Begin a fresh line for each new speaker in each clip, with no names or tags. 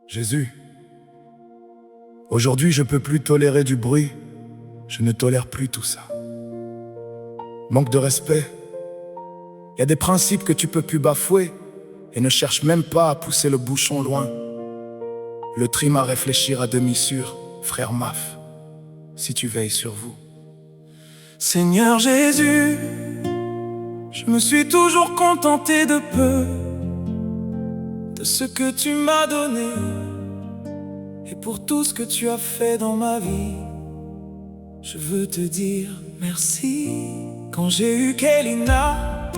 Jésus, aujourd'hui je peux plus tolérer du bruit, je ne tolère plus tout ça. Manque de respect, il y a des principes que tu peux plus bafouer et ne cherche même pas à pousser le bouchon loin. Le trim à réfléchir à demi sûr, frère Maf, si tu veilles sur vous.
Seigneur Jésus, je me suis toujours contenté de peu, de ce que tu m'as donné, et pour tout ce que tu as fait dans ma vie, je veux te dire merci. Quand j'ai eu Kélina,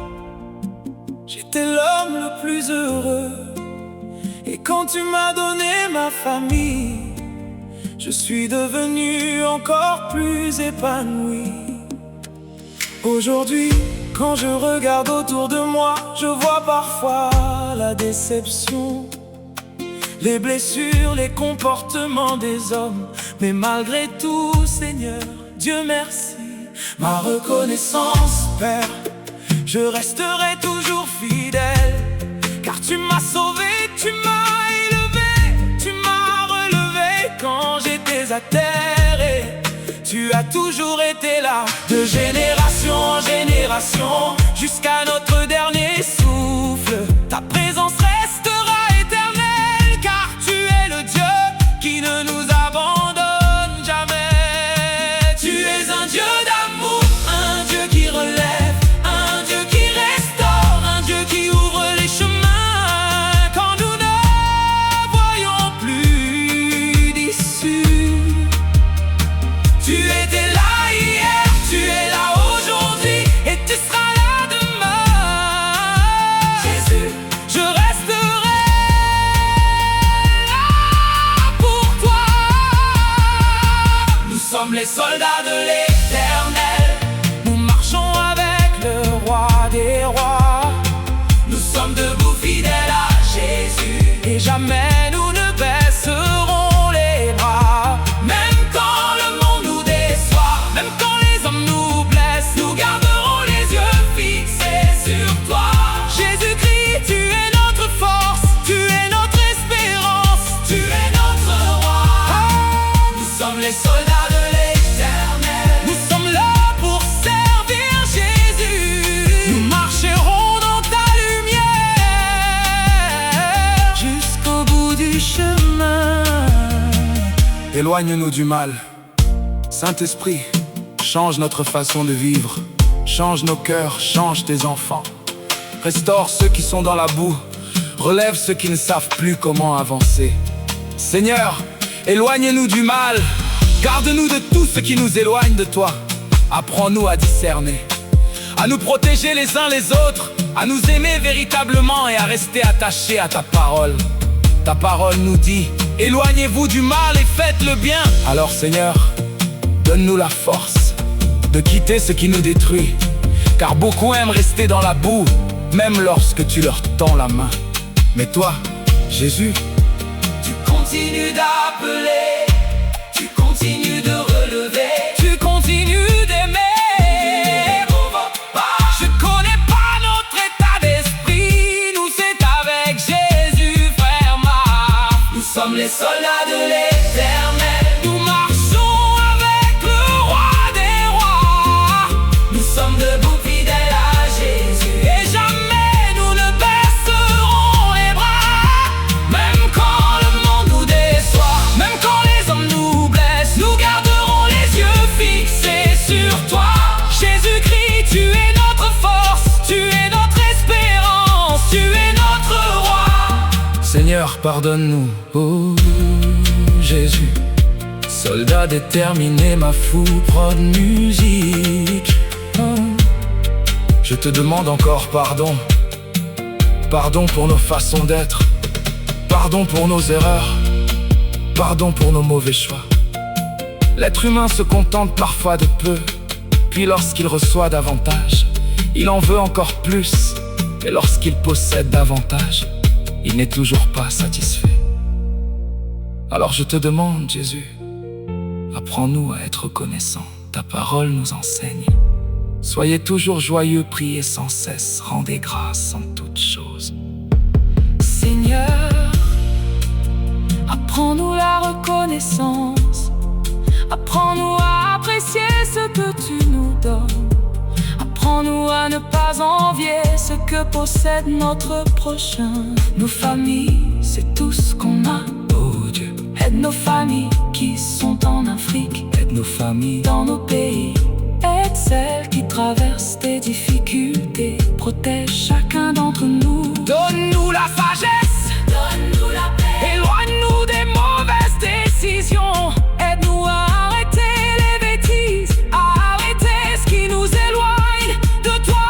j'étais l'homme le plus heureux, et quand tu m'as donné ma famille, je suis devenu encore plus épanoui. Aujourd'hui, quand je regarde autour de moi, je vois parfois la déception, les blessures, les comportements des hommes. Mais malgré tout, Seigneur, Dieu merci, ma reconnaissance, Père, je resterai toujours fidèle, car tu m'as sauvé, tu m'as élevé, tu m'as relevé quand j'étais à terre, et tu as toujours été là, de génération en génération, jusqu'à notre dernier souffle. Ta présence restera éternelle, car tu es le Dieu qui ne nous abandonne jamais. Tu es un Dieu d'amour, un Dieu qui relève, un Dieu qui restaure, un Dieu qui ouvre les chemins quand nous ne voyons plus d'issue. Tu étais là hier, tu es là aujourd'hui, et tu seras là demain. Jésus, je resterai là pour toi. Nous sommes les soldats de l'Éternel, nous marchons avec le roi des rois. Nous sommes debout fidèles à Jésus, et jamais nous ne baisserons les bras. Même quand le monde nous déçoit, même quand les hommes nous blessent, nous garderons les yeux fixés sur toi. Jésus-Christ, tu es notre force, tu es notre espérance, tu es notre roi. Nous sommes les soldats de l'Éternel, nous sommes là pour servir Jésus. Nous marcherons dans ta lumière jusqu'au bout du chemin.
Éloigne-nous du mal. Saint-Esprit, change notre façon de vivre, change nos cœurs, change tes enfants. Restaure ceux qui sont dans la boue, relève ceux qui ne savent plus comment avancer. Seigneur, éloigne-nous du mal, garde-nous de tout ce qui nous éloigne de toi. Apprends-nous à discerner, à nous protéger les uns les autres, à nous aimer véritablement et à rester attachés à ta parole. Ta parole nous dit, éloignez-vous du mal et faites le bien. Alors Seigneur, donne-nous la force de quitter ce qui nous détruit, car beaucoup aiment rester dans la boue, même lorsque tu leur tends la main. Mais toi, Jésus,
Tu continues d'appeler, tu continues de relever, tu continues d'aimer. Je connais pas notre état d'esprit, nous c'est avec Jésus, frère Maf. Nous sommes les soldats de l'Éternel, nous marchons avec le roi des rois. Nous sommes debout fidèles à Jésus, et jamais nous ne baisserons les bras. Même quand le monde nous déçoit, même quand les hommes nous blessent, nous garderons les yeux fixés sur toi. Jésus-Christ, tu es notre force, tu es notre espérance, tu es notre roi.
Seigneur, pardonne-nous. Oh Jésus, soldat déterminé, ma fou prod musique. Oh. Je te demande encore pardon. Pardon pour nos façons d'être, pardon pour nos erreurs, pardon pour nos mauvais choix. L'être humain se contente parfois de peu, puis lorsqu'il reçoit davantage, il en veut encore plus. Et lorsqu'il possède davantage, il n'est toujours pas satisfait. Alors je te demande, Jésus, apprends-nous à être reconnaissants. Ta parole nous enseigne. Soyez toujours joyeux, priez sans cesse, rendez grâce en toutes choses.
Seigneur, reconnaissance. Apprends-nous à apprécier ce que tu nous donnes. Apprends-nous à ne pas envier ce que possède notre prochain. Nos familles, c'est tout ce qu'on a, oh Dieu. Aide nos familles qui sont en Afrique. Aide nos familles dans nos pays. Aide celles qui traversent des difficultés. Protège chacun d'entre nous. Donne-nous la sagesse, donne-nous la paix. Éloigne-nous des mauvaises décisions. Aide-nous à arrêter les bêtises, à arrêter ce qui nous éloigne de toi.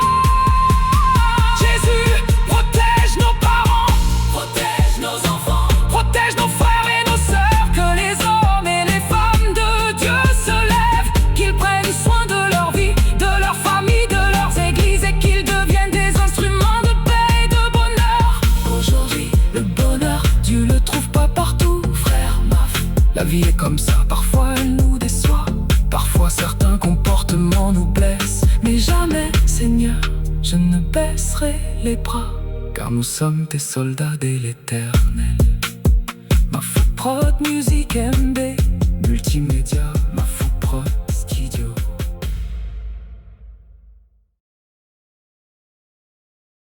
Jésus, protège nos parents, protège nos enfants, protège nos frères et nos sœurs. Que les hommes et les femmes de Dieu se lèvent, qu'ils prennent soin de leur vie, de leur famille, de leurs églises, et qu'ils deviennent des instruments de paix et de bonheur. Aujourd'hui, le bonheur, Dieu le trouve pas partout, frère Maf. La vie est comme ça, parfois elle nous déçoit, parfois certains comportements nous blessent. Mais jamais, Seigneur, je ne baisserai les bras, car nous sommes des soldats de l'Éternel. Ma prod, musique, MB, multimédia.